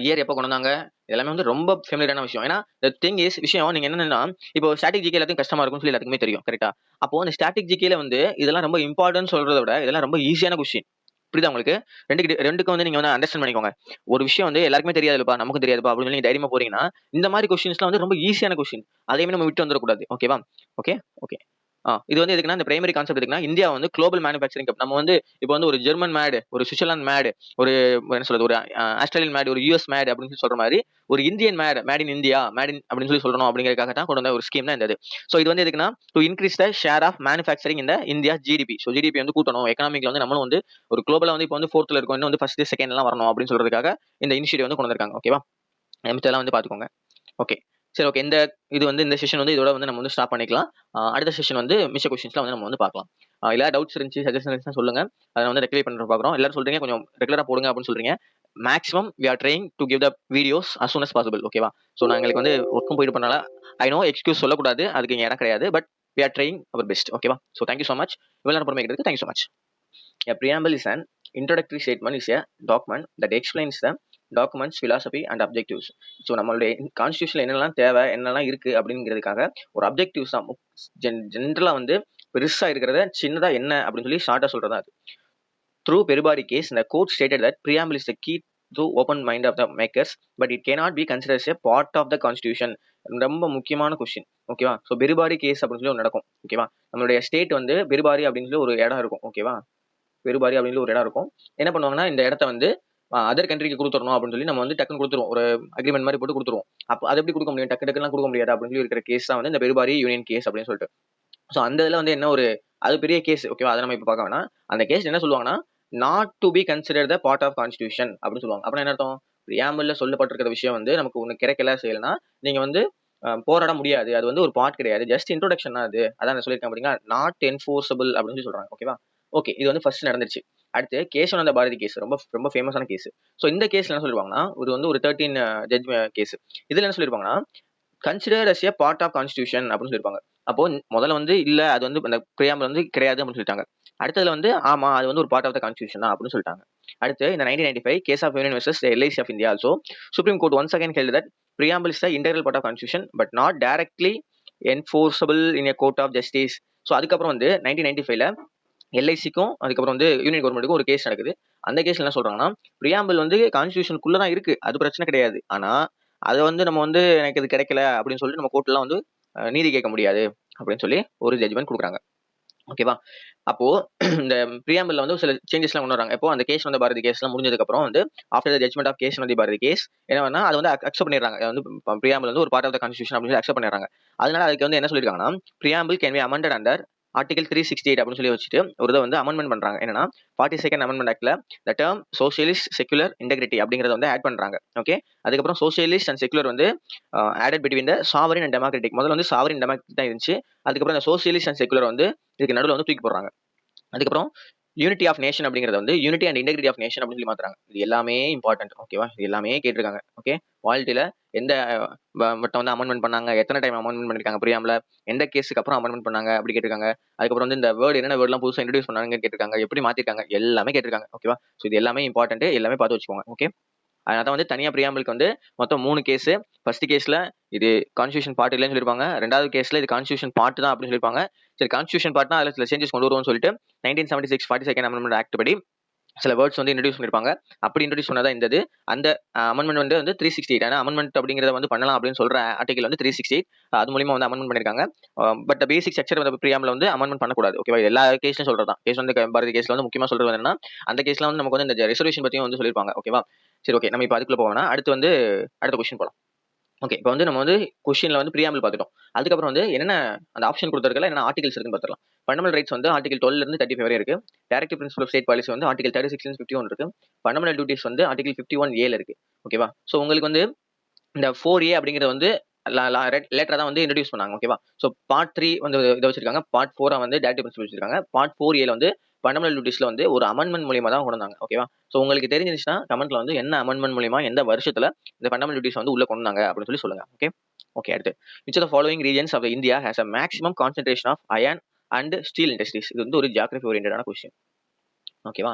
இயர் எப்போ கொண்டு வந்தாங்க எல்லாமே வந்து ரொம்ப ஃபெமிலியரான விஷயம். ஏன்னா திங் இஸ் விஷயம் நீங்க என்னன்னா இப்போ ஸ்டாட்டிக் ஜிகே எல்லாத்தையும் கஷ்டமா இருக்கும்னு சொல்லி எல்லாத்துக்குமே தெரியும் கரெக்டா. அப்போ அந்த ஸ்டாட்டிக் ஜிகேல வந்து இதெல்லாம் ரொம்ப இம்பார்ட்டன்ட் சொல்றதை விட இதெல்லாம் ரொம்ப ஈஸியான கொஸ்டின். புரியுதா உங்களுக்கு? ரெண்டுக்கும் வந்து நீங்க வந்து அண்டர்ஸ்டாண்ட் பண்ணிக்கோங்க. ஒரு விஷயம் வந்து எல்லாருக்குமே தெரியாதுப்பா நமக்கும் தெரியாதுப்பா அப்படின்னு சொல்லி நீங்க தைரியமா போறீங்கன்னா இந்த மாதிரி கொஸ்டின்ஸ்லாம் வந்து ரொம்ப ஈஸியான கொஸ்டின். அதையுமே நம்ம விட்டு வந்துடக்கூடாது. ஓகேவா? Okay okay. இது வந்து எதுக்குன்னா இந்த பிரைமரி கான்செப்ட் எதுக்குன்னா இந்தியா வந்து குளோபல் மேனுஃபேக்சரிங் கப். நம்ம வந்து இப்போ வந்து ஒரு ஜெர்மன் மேடு, ஒரு சுவிட்சர்லாந்து மேடு, ஒரு என்ன சொல்றது, ஒரு ஆஸ்திரேலியன் மேடு, ஒரு யூஎஸ் மேடு அப்படின்னு சொல்லி சொல்ற மாதிரி ஒரு Indian mat, made in India, made in அப்படின்னு சொல்லி சொல்லணும் அப்படிங்கறதுக்காக தான் கொண்டு வந்த ஒரு ஸ்கீம் தான் இந்த இது. ஸோ இது வந்து எதுக்குன்னா to increase the share of manufacturing இந்த இந்தியா ஜிடிபி. ஸோ ஜிடிபி வந்து கூட்டணும், எக்கனாமிக்ல வந்து நம்மளும் வந்து ஒரு குளோபலா வந்து இப்போ வந்து 4th இருக்கும், இன்னும் வந்து ஃபர்ஸ்ட் செகண்ட் எல்லாம் வரணும் அப்படின்னு சொல்றதுக்காக இந்த இனிஷியேட்டிவ் வந்து கொண்டு வந்திருக்காங்க. ஓகேவா? இதெல்லாம் வந்து பாத்துக்கோங்க. ஓகே சரி ஓகே. இது வந்து இந்த செஷன் வந்து இதோட வந்து நம்ம வந்து ஸ்டாப் பண்ணிக்கலாம். அடுத்த செஷன் வந்து மிச்ச கொஸ்டின்ஸ்லாம் வந்து நம்ம வந்து பார்க்கலாம். எல்லா டவுட்ஸ் இருந்துச்சு, சஜஷன் இருந்துச்சுன்னா சொல்லுங்க. அதை வந்து ரெக்டிஃபை பண்ண பார்க்குறோம். எல்லாரும் சொல்றீங்க கொஞ்சம் ரெகுலரா போடுங்க அப்படின்னு சொல்றீங்க. Maximum we are trying to give the videos as soon as possible. ஓகேவா? ஸோ நான் எங்களுக்கு வந்து ஒர்க்கும் போயிட்டு பண்ணால ஐ நோ எக்ஸ்கியூஸ் சொல்லக்கூடாது, அதுக்கு இங்கே இடம் கிடையாது. But we are trying our best. ஓகேவா? So thank you so much. இவ்வளோ நேரம் பொறுமைக்கு thank you so much. A preamble is an introductory statement is a document that explains the documents, philosophy and objectives. So நம்மளுடைய கான்ஸ்டியூஷன்ல என்னெல்லாம் தேவை, என்னெல்லாம் இருக்கு அப்படிங்கிறதுக்காக ஒரு அப்ஜெக்டிவ்ஸ் தான் ஜென்ரலா வந்து பெருசா இருக்கிறத சின்னதா என்ன அப்படின்னு சொல்லி ஷார்ட்டா சொல்றதா அது. Through Berubari case the court stated that preamble is the key to open mind of the makers but it cannot be considered as a part of the constitution. ரொம்ப முக்கியமான கொஸ்டின். ஓகேவா? ஸோ பெருபாரி கேஸ் அப்படின்னு சொல்லி ஒன்று நடக்கும். ஓகேவா? நம்மளுடைய ஸ்டேட் வந்து பெருபாரி அப்படின்னு சொல்லி ஒரு இடம் இருக்கும். ஓகேவா? பெருபாரி அப்படின்னு ஒரு இடம் இருக்கும். என்ன பண்ணுவாங்கன்னா இந்த இடத்த வந்து அதர் கண்ட்ரிக்கு கொடுத்துடணும் அப்படின்னு சொல்லி நம்ம வந்து டக்குன்னு கொடுத்துருவோம், ஒரு அக்ரிமெண்ட் மாதிரி போட்டு கொடுத்துருவோம். அப்போ அது எப்படி கொடுக்க முடியும், டக்குலாம் கொடுக்க முடியாது அப்படின்னு சொல்லி இருக்கிற கேஸ் தான் வந்து இந்த பெருபாரி யூனியன் கேஸ் அப்படின்னு சொல்லிட்டு. ஸோ அந்த இதில் வந்து என்ன ஒரு அது பெரிய கேஸ். ஓகேவா? அதை நம்ம இப்போ பார்க்க வேணாம். அந்த கேஸ் என்ன சொல்லுவாங்கன்னா not to be consider the part of constitution அப்படின்னு சொல்லுவாங்க. அப்படின்னா என்ன அர்த்தம்? பிரியாம்பிள்ல சொல்லப்பட்டிருக்கிற விஷயம் வந்து நமக்கு ஒன்று கிடைக்கல செய்யலன்னா நீங்க வந்து போராட முடியாது, அது வந்து ஒரு பார்ட் கிடையாது, ஜஸ்ட் இன்ட்ரோடக்ஷன் தான். அது அதான் சொல்லியிருக்கேன் அப்படின்னா நாட் என்ஃபோர்ஸபிள் அப்படின்னு சொல்லி சொல்றாங்க. ஓகேவா? ஓகே, இது வந்து ஃபர்ஸ்ட் நடந்துச்சு. அடுத்து கேசவானந்த பாரதி கேஸ், ரொம்ப ரொம்ப ஃபேமஸான கேஸ். ஸோ இந்த கேஸ்ல என்ன சொல்லிருவாங்கன்னா ஒரு 13 ஜட்ஜ் கேஸ். இதுல என்ன சொல்லிருப்பாங்கன்னா consider as a part of constitution அப்படின்னு சொல்லிருப்பாங்க. அப்போ முதல்ல வந்து இல்ல அது வந்து அந்த பிரியாம்பிள் வந்து கிடையாது அப்படின்னு சொல்லிட்டாங்க. அடுத்ததுல வந்து ஆமா அது வந்து ஒரு பார்ட் ஆஃப் த கான்ஸ்டியூஷன் தான் அப்படின்னு சொல்லிட்டாங்க. அடுத்து இந்த 1995 case of union versus LIC of India also supreme court once again held that preamble is the integral part of constitution but not directly enforceable in a court of justice. So அதுக்கப்புறம் வந்து 1995ல எல்ஐசிக்கும் அதுக்கப்புறம் வந்து union கவர்மெண்ட்டுக்கும் ஒரு case நடக்குது. அந்த கேஸ்ல என்ன சொல்றாங்கன்னா பிரியாம்பிள் வந்து கான்ஸ்டியூஷனுக்குள்ள தான் இருக்கு, அது பிரச்சனை கிடையாது. ஆனா அதை வந்து நம்ம வந்து எனக்கு இது கிடைக்கல அப்படின்னு சொல்லிட்டு நம்ம கோர்ட்லாம் வந்து நீதி கேட்க முடியாது அப்படின்னு சொல்லி ஒரு ஜட்ஜ்மெண்ட் கொடுக்குறாங்க. ஓகேவா? அப்போ இந்த பிரியாம்பிள்ல வந்து சில சேஞ்சஸ் எல்லாம் கொண்டு வராங்க. இப்போ அந்த கேஸ் வந்து பாரதி கேஸ் எல்லாம் முடிஞ்சதுக்கு அப்புறம் வந்து after the judgment of case வந்து பாரதி கேஸ் என்ன அதை வந்து அக்செப்ட் பண்ணிடுறாங்க. வந்து பிரியாம்பிள் வந்து ஒரு பார்ட் ஆஃப் த கான்ஸ்டியூஷன் அப்படின்னு சொல்லி அக்செப்ட் பண்ணிடுறாங்க. அதனால அதுக்கு வந்து என்ன சொல்லிருக்காங்கன்னா preamble can be amended under article 368 அப்படின்னு சொல்லி வச்சுட்டு ஒரு இதை வந்து அமெண்ட்மெண்ட் பண்றாங்க. என்னன்னா 42nd அமெண்ட்மெண்ட் ஆக்ட்ல the term socialist secular integrity அப்படிங்கறத வந்து ஆட் பண்றாங்க. ஓகே, அதுக்கப்புறம் சோசியலிஸ்ட் அண்ட் செகுலர் வந்து added between the sovereign and democratic. முதல்ல வந்து சாவரின் டெமோக்ராட்டிக் தான் இருந்துச்சு. அதுக்கப்புறம் இந்த சோசியலிஸ்ட் அண்ட் செகுலர் வந்து இதுக்கு நடுவில் வந்து தூக்கி போடுறாங்க. அதுக்கப்புறம் யூனிட்டி ஆஃப் நேஷன் அப்படிங்கறது வந்து unity and integrity of nation அப்படின்னு சொல்லி மாத்துறாங்க. இது எல்லாமே இம்பார்ட்டன்ட். ஓகேவா? இது எல்லாமே கேட்டிருக்காங்க. ஓகே, வாழ்க்கையில எந்த மட்டும் வந்து அமெண்ட்மெண்ட் பண்ணாங்க, எத்தனை டைம் அமெண்ட்மெண்ட் பண்ணிருக்காங்க பிரியாம்பிள்ல, எந்த கேஸுக்கு அப்புறம் அமெண்ட்மெண்ட் பண்ணாங்க அப்படி கேட்டிருக்காங்க. அதுக்கப்புறம் வந்து இந்த வேர்டு என்னென்ன வேர்ட்லாம் புதுசாக இன்ட்ரடியூஸ் பண்ணாங்க கேட்டிருக்காங்க, எப்படி மாத்திருக்காங்க எல்லாமே கேட்டிருக்காங்க. ஓகேவா? ஸோ இது எல்லாமே இம்பார்ட்டன்ட், எல்லாமே பார்த்து வச்சுக்கோங்க. ஓகே, அதனால வந்து தனியா பிரியாம்பிளுக்கு வந்து மொத்தம் 3 கேஸ். ஃபர்ஸ்ட் கேஸ்ல இது கான்ஸ்டியூஷன் பார்ட் இல்லைன்னு சொல்லிருப்பாங்க. ரெண்டாவது கேஸ்ல இது கான்ஸ்டியூஷன் பார்ட் தான் அப்படின்னு சொல்லிருப்பாங்க. சரி, கான்ஸ்டியூஷன் பார்ட்னா அதுல சில சேஞ்சஸ் கொண்டு வருவோம்னு சொல்லிட்டு 1976 42nd அமெண்ட்மெண்ட் ஆக்ட் படி சில வேர்ட்ஸ் வந்து இன்ட்ரடியூஸ் பண்ணிருப்பாங்க. அப்படி இன்ட்ரடியூஸ் பண்ணதான் இந்த அந்த அமெண்ட்மெண்ட் வந்து 368. ஆனா அமெண்ட்மெண்ட் அப்படிங்கறத வந்து பண்ணலாம் அப்படின்னு சொல்ற ஆர்டிகல் வந்து 368. அது மூலமா வந்து அமெண்ட்மெண்ட் பண்ணிருக்காங்க. பட் பேசிக் ஸ்ட்ரக்சர் வந்து பிரியாம்பிள் வந்து அமெண்ட்மெண்ட் பண்ணக்கூடாது. ஓகேவா? எல்லா கேஸ்லயும் சொல்றதான். கேஸ் வந்து பாரதி கேஸ்ல வந்து முக்கியமா சொல்றது என்னன்னா அந்த கேஸ்ல வந்து நமக்கு வந்து இந்த ரிசர்வேஷன் பத்தியும் வந்து சொல்லிருப்பாங்க. ஓகேவா? சரி, ஓகே, நம்ம இப்போ அதுக்குள்ள போவேனா, அடுத்து வந்து அடுத்த கொஸ்டின் போலாம். ஓகே, இப்போ வந்து நம்ம வந்து கொஸ்டின்ல வந்து பிரியாம்பிள் பார்த்துட்டோம். அதுக்கப்புறம் வந்து என்னென்ன அந்த ஆப்ஷன் கொடுத்துருக்கல என்ன ஆர்டிகல்ஸ் இருக்குன்னு பார்த்துக்கலாம். ஃபண்டமெண்டல் ரைட்ஸ் வந்து ஆர்டிகல் 12 இருந்து 35 வரை இருக்கு. Directive principle of state policy வந்து ஆர்டிகல் 36 இருந்து 51 இருக்கு. ஃபண்டமெண்டல் டியூட்டிஸ் வந்து ஆர்டிகல் 51A இருக்கு. ஓகேவா? ஸோ உங்களுக்கு வந்து இந்த 4A அப்படிங்கிறது வந்து லேட்டரா தான் வந்து இன்ட்ரடியூஸ் பண்ணாங்க. ஓகேவா? ஸோ பார்ட் 3 வந்து இதை வச்சிருக்காங்க. பார்ட் 4 வந்து டைரக்டிவ் பிரின்சிபல் வச்சிருக்காங்க. பார்ட் 4A வந்து ஃபண்டமெண்டல் டியூட்டிஸ்ல வந்து ஒரு அமெண்ட்மெண்ட் மூலியமா தான் கொண்டு வந்தாங்க. ஓகேவா? ஸோ உங்களுக்கு தெரிஞ்சிருச்சுன்னா கமெண்ட்ல வந்து என்ன அமெண்ட்மெண்ட் மூலியமா எந்த வருஷத்துல இந்த ஃபண்டமெண்டல் டியூட்டிஸ் வந்து உள்ள கொண்டு வந்தாங்க அப்படின்னு சொல்லி சொல்லுங்க. ஓகே ஓகே அடுத்து which of the following regions of the India has a maximum concentration of iron and steel industries? இது வந்து ஒரு ஜியோகிராஃபி ஓரியன்டான கொஸ்டின். ஓகேவா?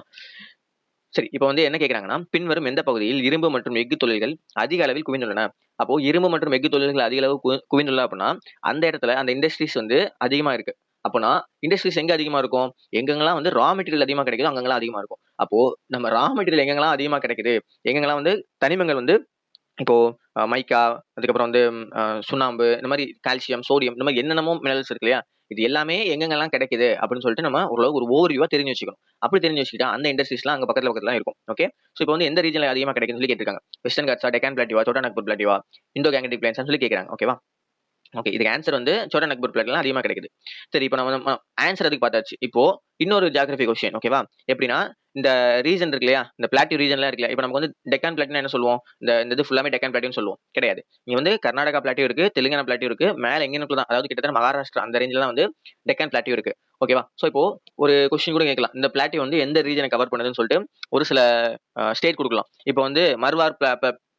சரி, இப்ப வந்து என்ன கேட்கறாங்கன்னா, பின்வரும் எந்த பகுதியில் இரும்பு மற்றும் எஃகு தொழில்கள் அதிக அளவில் குவிந்துள்ளன? அப்போ இரும்பு மற்றும் எஃகு தொழில்கள் அதிக அளவு குவிந்துள்ளன அப்படின்னா, அந்த இடத்துல அந்த இண்டஸ்ட்ரீஸ் வந்து அதிகமா இருக்கு. அப்போனா இண்டஸ்ட்ரீஸ் எங்க அதிகமா இருக்கும்? எங்கெங்கெல்லாம் வந்து ரா மெட்டீரியல் அதிகமா கிடைக்குதோ அங்கங்கலாம் அதிகமா இருக்கும். அப்போ நம்ம ரா மெட்டீரியல் எங்கெங்கலாம் அதிகமா கிடைக்குது, எங்கெங்கலாம் வந்து தனிமங்கள் வந்து இப்போ மைக்கா, அதுக்கப்புறம் வந்து சுண்ணாம்பு, இந்த மாரி கால்சியம், சோடியம் இந்த மாரி என்னென்னமோ மினரல்ஸ் இருக்கு இல்லையா? இது எல்லாமே எங்கெங்கலாம் கிடைக்குது அப்படின்னு சொல்லிட்டு நம்ம ஓரளவுக்கு ஒரு ஓவர்வியூவா தெரிஞ்சு வச்சுக்கணும். அப்படி தெரிஞ்சு வச்சுக்கிட்டா அந்த இண்டஸ்ட்ரீஸ்லாம் அங்க பக்கத்துல பக்கத்துல தான் இருக்கும். ஓகே. சோ இப்போ வந்து எந்த ரீஜன்ல அதிகமா கிடைக்குதுன்னு சொல்லி கேட்டிருக்காங்க. வெஸ்டர்ன் காட்ஸா, டெக்கான் பிளாட்டியூவா, சோட்டா நாக்பூர் பிளாட்டியூவா, இந்தோ கேங்கடிக் பிளைன்ஸான்னு சொல்லி கேட்கறாங்க. ஓகேவா? ஓகே. இதுக்கு ஆன்சர் வந்து சோட்டா நாக்பூர் பிளாட்லாம் அதிகமா கிடைக்குது. சரி, இப்போ நம்ம ஆன்சர் அதுக்கு பார்த்தாச்சு. இப்போ இன்னொரு ஜியோகிராஃபி கொஸ்டின். ஓகேவா? எப்படின்னா இந்த ரீஜன் இருக்கு இல்லையா? இந்த பிளாட்டியூ ரீஜன்லாம் இருக்கு இல்லையா? இப்போ நமக்கு வந்து டெக்கான் பிளாட்டியூனா என்ன சொல்லுவோம்? இந்த இது ஃபுல்லாமே டெக்கான் பிளாட்டியூன்னு சொல்லுவோம். கிடையாது. இங்க வந்து கர்நாடகா பிளாட்டியூ இருக்கு, தெலுங்கானா பிளாட்டியூ இருக்கு. மேல எங்கனக்குள்ள தான், அதாவது கிட்டத்தட்ட மகாராஷ்டிரா அந்த ரேஞ்சில தான் வந்து டெக்கான் பிளாட்டியூ இருக்கு. ஓகேவா? சோ இப்போ ஒரு கொஸ்டின் கூட கேட்கலாம். இந்த பிளாட்டியூ வந்து எந்த ரீஜனை கவர் பண்ணுதுன்னு சொல்லிட்டு ஒரு சில ஸ்டேட் குடுக்கலாம். இப்போ வந்து மர்வார்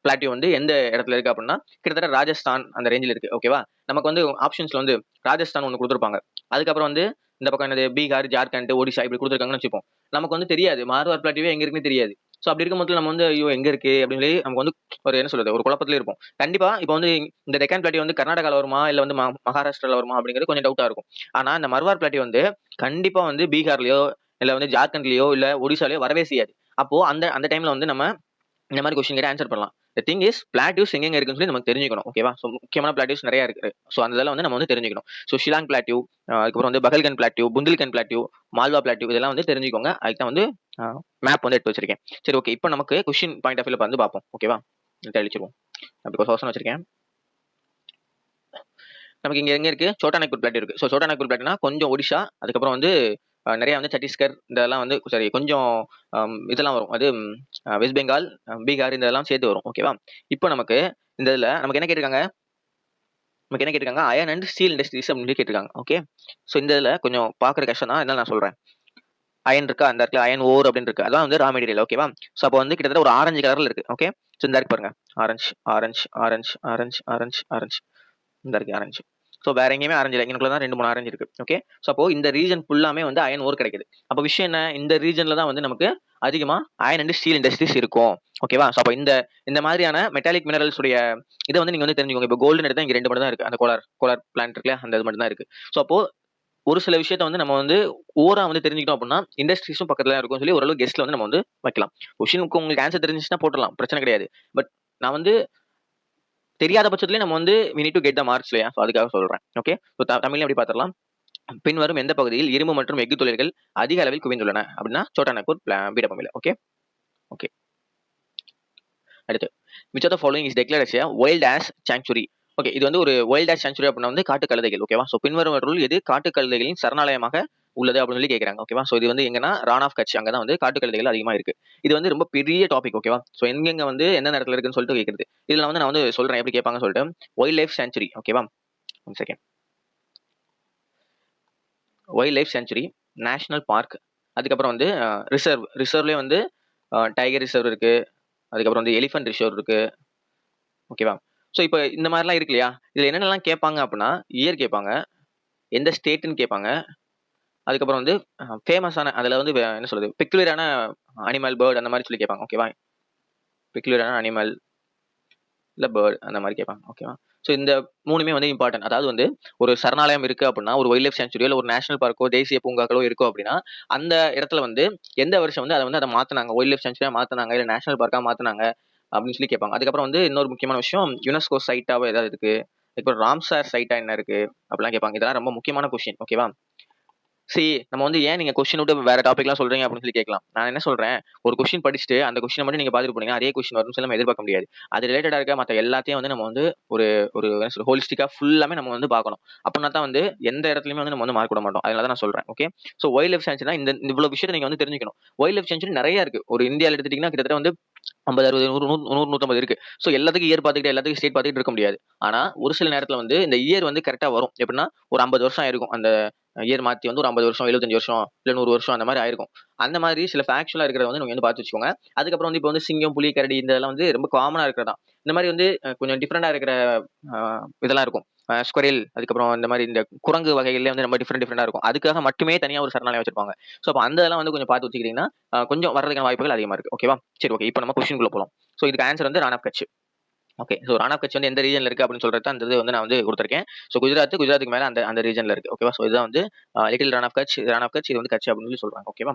பிளாட்டியூ வந்து எந்த இடத்துல இருக்கு அப்படின்னா, கிட்டத்தட்ட ராஜஸ்தான் அந்த ரேஞ்சில இருக்கு. ஓகேவா? நமக்கு வந்து ஆப்ஷன்ஸ்ல வந்து ராஜஸ்தான் ஒண்ணு குடுத்திருப்பாங்க. அதுக்கப்புறம் வந்து இந்த பக்கம் என்னது பீகார், ஜார்க்கண்ட், ஒடிஷா இப்படி குடுத்திருக்காங்கன்னு வச்சுப்போம். நமக்கு வந்து தெரியாது. மார்வார் பிளாட்டியூவே எங்க இருக்குன்னு தெரியாது. சோ அப்படி இருக்கும்போது நம்ம வந்து ஐயோ எங்க இருக்கு அப்படின்னு சொல்லி நமக்கு வந்து ஒரு என்ன சொல்றது ஒரு குழப்பத்திலே இருப்போம். கண்டிப்பா இப்போ வந்து இந்த டெக்கான் பிளாட்டியூ வந்து கர்நாடகால வருமா இல்ல வந்து மகாராஷ்டிரால வருமா அப்படிங்கிறது கொஞ்சம் டவுட்டா இருக்கும். ஆனா இந்த மர்வார் பிளாட்டியூ வந்து கண்டிப்பா வந்து பீகார்லயோ இல்ல வந்து ஜார்க்கண்ட்லயோ இல்ல ஒடிசாலயோ வரவே செய்யாது. அப்போ அந்த அந்த டைம்ல வந்து நம்ம இந்த மாதிரி கொஸ்டின் கேட்டு ஆன்சர் பண்ணலாம். தி திங் இஸ் பிளாட்டியூஸ் எங்கெங்க இருக்குன்னு சொல்லி நமக்கு தெரிஞ்சுக்கணும். ஓகேவா? ஸோ முக்கியமான பிளாட்டியூஸ் நிறைய இருக்கு. ஸோ அந்த இதெல்லாம் வந்து நம்ம வந்து தெரிஞ்சுக்கணும். ஸோ ஷிலாங் பிளாட்டியூ, அதுக்கப்புறம் வந்து பகல்கன் பிளாட்டியூ, புந்தில்கன் பிளாட்டியூ, மால்வா பிளாட்டியூ இதெல்லாம் வந்து தெரிஞ்சுக்கோங்க. அதுக்கு தான் வந்து மேப் வந்து எடுத்து வச்சிருக்கேன். சரி, ஓகே. இப்போ நமக்கு கொஸ்டின் பாயிண்ட் ஆஃப் வியூல வந்து பார்ப்போம். ஓகேவா? தெளிச்சிருவோம். அப்படி ஒரு யோசனை வச்சிருக்கேன். நமக்கு இங்க எங்க இருக்கு? சோட்டா நாக்பூர் பிளாட்டியூ இருக்கு. ஸோ சோட்டா நாக்பூர் பிளாட்டியூனா கொஞ்சம் ஒடிஷா, அதுக்கப்புறம் வந்து நிறைய வந்து சத்தீஸ்கர் இதெல்லாம் வந்து சாரி கொஞ்சம் இதெல்லாம் வரும். அது வெஸ்ட் பெங்கால், பீகார் இந்த இதெல்லாம் சேர்த்து வரும். ஓகேவா? இப்போ நமக்கு இந்த இதுல நமக்கு என்ன கேட்டிருக்காங்க? நமக்கு என்ன கேட்டிருக்காங்க? அயர்ன் அண்ட் ஸ்டீல் இண்டஸ்ட்ரீஸ் அப்படின்னு சொல்லி கேட்டிருக்காங்க. ஓகே. ஸோ இந்த இதுல கொஞ்சம் பார்க்குற கஷ்டம் தான். அதனால நான் சொல்றேன். அயன் இருக்கா? அந்த இடத்துல அயன் ஓர் அப்படின்னு இருக்கு. அதான் வந்து ரா மெட்டீரியல். ஓகேவா? ஸோ அப்போ வந்து கிட்டத்தட்ட ஒரு ஆரஞ்சு கலர்ல இருக்கு. ஓகே. ஸோ இந்த இருக்கு பாருங்க. Orange, orange, orange, orange, orange, orange. இந்த இருக்கு ஆரஞ்சு. ஸோ வேற எங்கேயுமே ஆரஞ்சு இல்ல. இங்கனக்குள்ள தான் 2, 3 ஆரஞ்சு இருக்கு. ஓகே. ஸோ அப்போ இந்த ரீஜன் ஃபுல்லாமே வந்து அயன் ஓர் கிடைக்குது. அப்போ விஷயம் என்ன? இந்த ரீஜன்ல தான் வந்து நமக்கு அதிகமா அயன் அண்ட் ஸ்டீல் இண்டஸ்ட்ரீஸ் இருக்கும். ஓகேவா? ஸோ அப்போ இந்த இந்த மாதிரியான மெட்டாலிக் மினரல்ஸ் உடைய இத வந்து நீங்க வந்து தெரிஞ்சுக்கோங்க. இப்போ கோல்டுன்னு எடுத்தா இங்க 2 மட்டும் தான் இருக்கு. அந்த கோலார் பிளான்ட் இருக்குல்ல, அந்த இது மட்டும் தான் இருக்கு. ஸோ அப்போ ஒரு சில விஷயத்த வந்து நம்ம வந்து ஓரா வந்து தெரிஞ்சுக்கிட்டோம் அப்படின்னா, இண்டஸ்ட்ரீஸும் பக்கத்துல தான் இருக்கும்னு சொல்லி ஓரளவு கெஸ்ட்ல வந்து நம்ம வந்து வைக்கலாம். கொஸ்டினுக்கு உங்களுக்கு ஆன்சர் தெரிஞ்சுச்சுன்னா போட்டுறலாம். பிரச்சனை கிடையாது. பட் நான் வந்து தெரியாத பட்சத்திலே நம்ம வந்து we need to get the marks இல்லையா? ஸோ அதுக்காக சொல்றேன். ஓகே. ஸோ தமிழ்ல எப்படி பார்த்துடலாம். பின்வரும் எந்த பகுதியில் இரும்பு மற்றும் எஃகு தொழில்கள் அதிக அளவில் குவிந்துள்ளன? அப்படின்னா சோட்டா நாக்பூர், பீடபூமியில. ஓகே. ஓகே. அடுத்து which of the following is declared as a wild ass sanctuary? Okay. இது வந்து ஒரு வைல்ட் ஆஸ் சாங்சுரி அப்படின்னா வந்து காட்டு கழுதைகள். ஓகேவா? ஸோ பின்வருவற்றுள் எது காட்டு கழுதைகளின் சரணாலயமாக உள்ளது அப்படின்னு சொல்லி கேட்கறாங்க. ஓகேவா? ஸோ இது வந்து எங்கன்னா ரான் ஆஃப் கட்ச் அங்கதான் வந்து காட்டு கழுதைகள் அதிகமா இருக்கு. இது வந்து ரொம்ப பெரிய டாபிக். ஓகேவா? ஸோ எங்கெங்க வந்து எந்த இடத்துல இருக்குன்னு சொல்லிட்டு கேட்கறது. இதுல வந்து நான் வந்து சொல்றேன் எப்படி கேட்பாங்கன்னு சொல்லிட்டு. Wild life sanctuary. ஓகேவா? One second. Wild life sanctuary, national park, அதுக்கப்புறம் வந்து ரிசர்வ்லயே வந்து டைகர் ரிசர்வ் இருக்கு. அதுக்கப்புறம் வந்து எலிஃபென்ட் ரிசர்வ் இருக்கு. ஓகேவா? ஸோ இப்போ இந்த மாதிரிலாம் இருக்கு இல்லையா? இதுல என்னென்னலாம் கேட்பாங்க அப்படின்னா, இயர் கேட்பாங்க, எந்த ஸ்டேட்ன்னு கேட்பாங்க, அதுக்கப்புறம் வந்து ஃபேமஸான அதுல வந்து என்ன சொல்றது பெக்குலியரான அனிமல், பேர்ட் அந்த மாதிரி சொல்லி கேட்பாங்க. ஓகேவா? பெக்குலியரான அனிமல் இல்ல பேர்ட் அந்த மாதிரி கேட்பாங்க. ஓகேவா? ஸோ இந்த 3மே வந்து இம்பார்ட்டன்ட். அதாவது வந்து ஒரு சரணாலயம் இருக்கு அப்படின்னா, ஒரு வைல்ட் லைஃப் சாங்சுரியோ இல்ல ஒரு நேஷனல் பார்க்கோ, தேசிய பூங்காக்களோ இருக்கும் அப்படின்னா, அந்த இடத்துல வந்து எந்த வருஷம் வந்து அத மாத்துனாங்க, வைல்ட் லைஃப் சாங்சுரியா மாத்துனாங்க, இல்ல நேஷனல் பார்க்கா மாத்துனாங்க அப்படின்னு சொல்லி கேட்பாங்க. அதுக்கப்புறம் வந்து இன்னொரு முக்கியமான விஷயம் யுனெஸ்கோ சைட்டாவோ ஏதாவது இருக்கு. இப்போ ராம்சார் சைட்டா என்ன இருக்கு அப்படிலாம் கேட்பாங்க. இதெல்லாம் ரொம்ப முக்கியமான கொஸ்டின். ஓகேவா? நம்ம வந்து ஏன் நீங்க கொஸ்டின் விட்டு வேற டாபிக்லாம் சொல்றீங்க அப்படின்னு சொல்லி கேட்கலாம். நான் என்ன சொல்றேன், ஒரு கொஸ்டின் படிச்சுட்டு அந்த கொஸ்டினை மட்டும் நீங்க பார்த்துட்டு போனீங்கன்னா அதே கொஸ்டின் வரும்னு சொல்லி நம்ம எதிர்பார்க்க முடியாது. அது ரிலேட்டடா இருக்க மத்த எல்லாத்தையும் வந்து நம்ம வந்து ஒரு ஒரு ஹோலிஸ்டிக்கா ஃபுல்லாமே நம்ம வந்து பார்க்கணும். அப்படின்னா தான் வந்து எந்த இடத்துலயுமே வந்து நம்ம வந்து மார்க் விட மாட்டோம். அதனால தான் நான் சொல்றேன். Okay. So wild life sanctuary இந்த இவ்வளவு விஷயத்தை நீங்க வந்து தெரிஞ்சுக்கணும். வைல்ட் லைஃப் சான்ச்சுரி நிறைய இருக்கு. ஒரு இந்தியாவில் எடுத்துட்டீங்கன்னா கிட்டத்தட்ட வந்து 50, 60, 100, 100, 150 இருக்கு. சோ எல்லாத்துக்கும் இயர் பார்த்துக்கிட்டு எல்லாத்துக்கும் ஸ்டேட் பார்த்துக்கிட்டு இருக்க முடியாது. ஆனா ஒரு சில நேரத்துல வந்து இந்த இயர் வந்து கரெக்டா வரும். எப்படின்னா ஒரு 50 வருஷம் ஆயிருக்கும். அந்த இயர் மாத்தி வந்து ஒரு 50 வருஷம், 75 வருஷம், இல்ல 100 வருஷம் அந்த மாதிரி ஆயிருக்கும். அந்த மாதிரி சில ஃபேக்சுவலா இருக்கிறத வந்து நீங்க வந்து பார்த்து வச்சுக்கோங்க. அதுக்கப்புறம் வந்து இப்போ வந்து சிங்கம், புலி, கரடி இந்த இதெல்லாம் வந்து ரொம்ப காமனா இருக்கிறதா. இந்த மாதிரி வந்து கொஞ்சம் டிஃபரெண்டா இருக்கிற இதெல்லாம் இருக்கும். ஸ்குரில், அதுக்கப்புறம் இந்த மாதிரி இந்த குரங்கு வகைகள்ல வந்து ரொம்ப டிஃப்ரெண்டா இருக்கும். அதுக்காக மட்டுமே தனியா ஒரு சரணாலயம் வச்சிருப்பாங்க. ஸோ அப்போ அந்த இதெல்லாம் வந்து கொஞ்சம் பார்த்து வச்சுக்கிட்டீங்கன்னா கொஞ்சம் வர்றதுக்கான வாய்ப்புகள் அதிகமா இருக்கு. ஓகேவா? சரி, ஓகே. இப்போ நம்ம கொஸ்டின்குள்ள போலாம். ஸோ இதுக்கு ஆன்சர் வந்து Rann of Kutch. Okay. So Rann of Kutch வந்து எந்த ரீஜன்ல இருக்கு அப்படின்னு சொல்றது அந்த இது வந்து நான் வந்து கொடுத்துருக்கேன். ஸோ குஜராத்துக்கு மேல அந்த அந்த ரீஜன்ல இருக்கு. ஓகேவா? ஸோ இதுதான் வந்து லிட்டில் ரான் ஆஃப் கட்ச், இது வந்து கட்ச் அப்படின்னு சொல்லி சொல்றாங்க. ஓகேவா?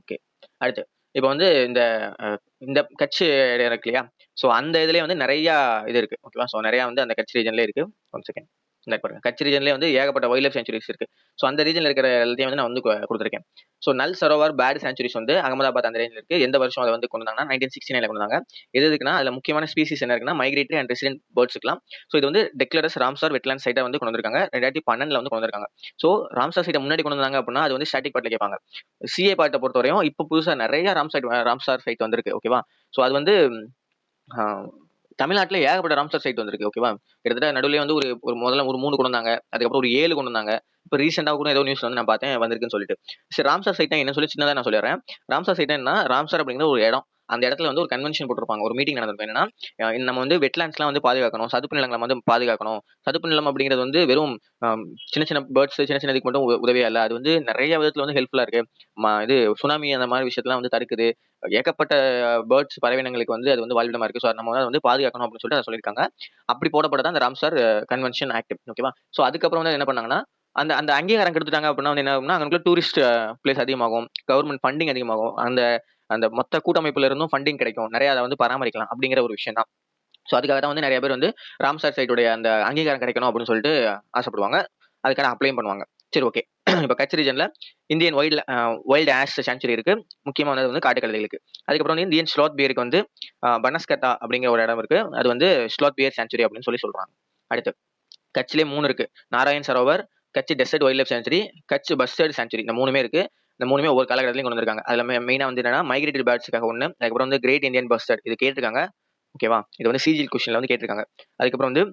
ஓகே. அடுத்து இப்போ வந்து இந்த கட்ச் இடம் இருக்கு இல்லையா? ஸோ அந்த இதுலயே வந்து நிறைய இது இருக்கு. ஓகேவா? ஸோ நிறைய வந்து அந்த கட்ச் ரீஜன்ல இருக்கு. One second. இந்த பாருங்க, கட்ச் ரீஜன்லயே வந்து ஏகப்பட்ட வைல்ட் லைஃப் சாங்சுரிஸ் இருக்கு. ஸோ அந்த ரீஜன்ல இருக்கிற எல்லாத்தையும் வந்து நான் வந்து கொடுத்துருக்கேன். ஸோ நல் சரோவர் பேர்ட் சாங்சுரிஸ் வந்து அகமதாபாத் அந்த ரேஞ்சில் இருக்கு. எந்த வருஷம் அதை வந்து கொண்டு வந்தாங்கன்னா 1969 கொண்டு வந்தாங்க. எதுக்குன்னா அதுல முக்கியமான ஸ்பீசிஸ் என்ன இருக்குன்னா மைக்ரேட்டரி அண்ட் ரெசிடென்ட் பேர்ட்ஸ் இருக்கலாம். ஸோ இது வந்து டெக்லரஸ் ராம்சார் வெட்லாண்ட் சைட்டை வந்து கொண்டு வந்திருக்காங்க. 2012 வந்து கொண்டு வந்திருக்காங்க. ஸோ ராம்சார் சைட்டை முன்னாடி கொண்டு வந்தாங்க அப்படின்னா அது வந்து ஸ்டாட்டிக் பார்ட்ல கேட்பாங்க. சிஏ பார்ட்டை பொறுத்தவரையும் இப்போ புதுசா நிறைய ராம்சார் சைட் வந்திருக்கு. ஓகேவா? ஸோ அது வந்து தமிழ்நாட்டுல ஏகப்பட்ட ராம்சார் சைட் வந்திருக்கு. ஓகேவா? கிட்டத்தட்ட நடுவுலயே வந்து ஒரு முதல்ல ஒரு 3 கொண்டு வந்தாங்க. அதுக்கப்புறம் ஒரு 7 கொண்டு வந்தாங்க. இப்போ ரீசெண்டா கூட ஏதோ நியூஸ் வந்து நான் பார்த்தேன் வந்திருக்குன்னு சொல்லிட்டு. சரி, ராம்சார் சைட்டா என்ன சொல்லி சின்னதா நான் சொல்லிடுறேன். ராம்சார் சைட்டா என்ன, ராம்சார் அப்படிங்கிற ஒரு இடம். அந்த இடத்துல வந்து ஒரு கன்வென்ஷன் போட்டிருப்பாங்க. ஒரு மீட்டிங் நடந்திருக்கும். என்னன்னா நம்ம வந்து வெட்லாண்ட்ஸ்லாம் வந்து பாதுகாக்கணும், சதுப்பு நிலங்களை வந்து பாதுகாக்கணும். சதுப்பு நிலம் அப்படிங்கிறது வந்து வெறும் சின்ன சின்ன பேர்ட்ஸ், சின்ன சின்ன இதுக்கு மட்டும் உதவியா இல்லை. அது வந்து நிறைய விதத்துல வந்து ஹெல்ப்ஃபுல்லா இருக்கு. இது சுனாமி அந்த மாதிரி விஷயத்தெல்லாம் வந்து தடுக்குது. ஏகப்பட்ட பேர்ட்ஸ் பறவைனங்களுக்கு வந்து அது வந்து வாழ்விடமா இருக்கு. ஸோ நம்ம வந்து அதை வந்து பாதுகாக்கணும் அப்படின்னு சொல்லிட்டு அதை சொல்லியிருக்காங்க. அப்படி போடப்பட்டதான் அந்த ராம்சார் கன்வென்ஷன் ஆக்ட். ஓகேவா? ஸோ அதுக்கப்புறம் வந்து என்ன பண்ணாங்கன்னா அந்த அந்த அங்கீகாரம் கொடுத்துட்டாங்க அப்படின்னா வந்து என்ன ஆகும்னா அங்கே டூரிஸ்ட் பிளேஸ் அதிகமாகும், கவர்மெண்ட் ஃபண்டிங் அதிகமாகும், அந்த அந்த மொத்த கூட்டமைப்புல இருந்தும் ஃபண்டிங் கிடைக்கும், நிறைய அதை வந்து பராமரிக்கலாம் அப்படிங்கிற ஒரு விஷயம் தான். ஸோ அதுக்காக தான் வந்து நிறைய பேர் வந்து ராம்சார் சைட்டுடைய அந்த அங்கீகாரம் கிடைக்கணும் அப்படின்னு சொல்லிட்டு ஆசைப்படுவாங்க. அதுக்கான அப்ளையும் பண்ணுவாங்க. சரி, ஓகே. இப்போ கட்ச் ரீஜன்ல இந்தியன் வைல்ட் ஆஷ் சாங்சுரி இருக்கு. முக்கியமானது வந்து காட்டுக்கழுதைகளுக்கு. அதுக்கப்புறம் வந்து இந்தியன் ஸ்லாத் பியருக்கு வந்து பனஸ்கட்டா அப்படிங்கிற ஒரு இடம் இருக்கு. அது வந்து ஸ்லாத் பியர் சாங்சுரி அப்படின்னு சொல்லி சொல்றாங்க. அடுத்து கட்ச்லேயே 3 இருக்கு. Narayan Sarovar, Kutch desert wild life sanctuary, Kutch bustard sanctuary. இந்த 3மே இருக்கு. இந்த 3மே ஒவ்வொரு காலகட்டத்திலையும் கொண்டு வந்திருக்காங்க. அதுல மெயினா வந்து என்னன்னா மைக்ரேட்டரி பேர்ட்ஸ்க்காக ஒன்று, அதுக்கப்புறம் வந்து கிரேட் இந்தியன் பஸ்டர்ட் இது கேட்டிருக்காங்க. ஓகேவா? இது வந்து சிஜிஎல் கொஸ்டின்ல வந்து கேட்டிருக்காங்க. அதுக்கப்புறம் வந்து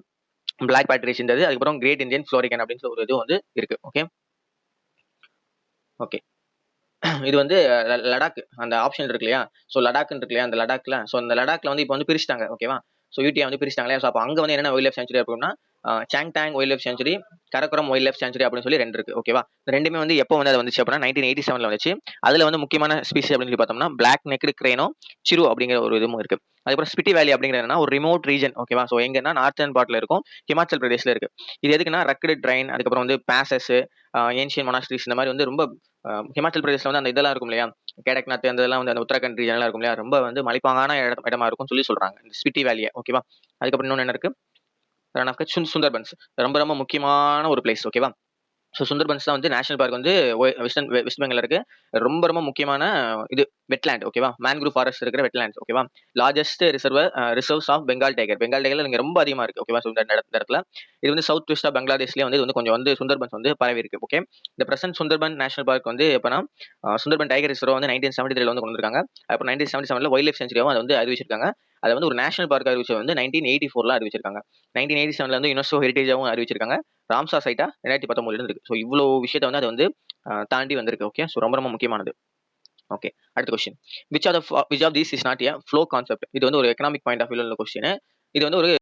பிளாக் பேட்ரிஸ் இருந்தது. அதுக்கப்புறம் கிரேட் இந்தியன் ஃப்ளோரிகன் அப்படின்னு ஒரு இது வந்து இருக்கு. ஓகே. ஓகே. இது வந்து லடாக் அந்த ஆப்ஷன் இருக்கு இல்லையா? ஸோ லடாக்னு இருக்கு இல்லையா? அந்த லடாக்ல அந்த லடாக்ல வந்து இப்போ வந்து பிரிச்சுட்டாங்க. ஓகேவா? ஸோ யூடிஐ வந்து பிரிச்சுட்டாங்க இல்லையா? ஸோ அப்போ அங்கே வந்து என்னென்ன வைல்ட் லைஃப் சாங்சுரி அப்படின்னா Changthang wild life sanctuary, Karakoram wild life sanctuary அப்படின்னு சொல்லி 2 இருக்கு. ஓகேவா? ரெண்டுமே வந்து எப்போ வந்து அது வந்துச்சு அப்படின்னா 1987 வந்துச்சு. அதுல வந்து முக்கியமான ஸ்பீசிஸ் அப்படின்னு சொல்லி பார்த்தோம்னா பிளாக் நெக்டு கிரேனோ சிரு அப்படிங்கிற ஒரு இதுவும் இருக்கு. அதுக்கப்புறம் ஸ்பிட்டி வேலி அப்படிங்கிறதுனா ஒரு ரிமோட் ரீஜன். ஓகேவா? ஸோ எங்கன்னா நார்த்தன் பார்ட்ல இருக்கும், ஹிமாச்சல் பிரதேஷ்ல இருக்கு. இது எதுக்குன்னா ரக்கடு ட்ரைன், அதுக்கப்புறம் வந்து பேசஸ், ஏன்ஷியன் மொனாஸ்ட்ரிஸ் இந்த மாதிரி வந்து ரொம்ப ஹிமாச்சல் பிரதேஷ்ல வந்து அந்த இதெல்லாம் இருக்கும் இல்லையா? கேடக்நாத் அந்த இதெல்லாம் வந்து அந்த உத்தரகண்ட் ரீஜன்லாம் இருக்கும் இல்லையா? ரொம்ப வந்து மலைப்பாங்கான இடமா இருக்கும்னு சொல்லி சொல்றாங்க இந்த ஸ்பிட்டி வேலியை. ஓகேவா? அதுக்கப்புறம் இன்னொன்று என்ன இருக்கு, ரன் ஆஃப் கட்ச் சுந்தர்பன்ஸ். ரொம்ப ரொம்ப முக்கியமான ஒரு பிளேஸ். ஓகேவா? ஸோ சுந்தர்பன்ஸ் தான் வந்து நேஷனல் பார்க் வந்து வெஸ்ட் பெங்கால் இருக்கு. ரொம்ப ரொம்ப முக்கியமான இது வெட்லேண்ட். ஓகேவா? மேன்க்ரூவ் ஃபாரஸ்ட் இருக்கிற வெட்லேண்ட். ஓகேவா? Largest reserves of Bengal tiger. Bengal tiger இங்க ரொம்ப அதிகமா இருக்கு. ஓகேவா? இந்த இடத்துல இது வந்து சவுத் வெஸ்ட் ஆஃப் பங்களாதேஷ்லயே வந்து இது வந்து கொஞ்சம் வந்து சுந்தர்பன்ஸ் வந்து பரவி இருக்கு. ஓகே. இந்த பிரசன்ட் சுந்தர்பன் நேஷனல் பார்க் வந்து எப்பனா சுந்தர்பன் டைகர் ரிசர்வ் வந்து 1973 வந்து கொண்டு வந்திருக்காங்க. அப்புறம் 1977 வைல்ட் லைஃப் சென்ச்சுரியாவும் அதை வந்து அறிவிச்சிருக்காங்க. அதை வந்து ஒரு நேஷனல் பார்க் அறிவிச்சது வந்து 1984 அறிவிச்சிருக்காங்க. 1987 வந்து யுனெஸ்கோ ஹெரிட்டேஜாவும் அறிவிச்சிருக்காங்க. ராம்சார் சைட்டா 2019 இருக்கு. ஸோ இவ்வளோ விஷயத்த வந்து அது வந்து தாண்டி வந்திருக்கு. ஓகே. ஸோ ரொம்ப ரொம்ப முக்கியமானது. ஓகே. அடுத்த question, which of these is not a flow concept. இது வந்து ஒரு எக்கனாமிக் பாயிண்ட் ஆஃப் வியூல உள்ள கொஸ்டின். இது வந்து ஒரு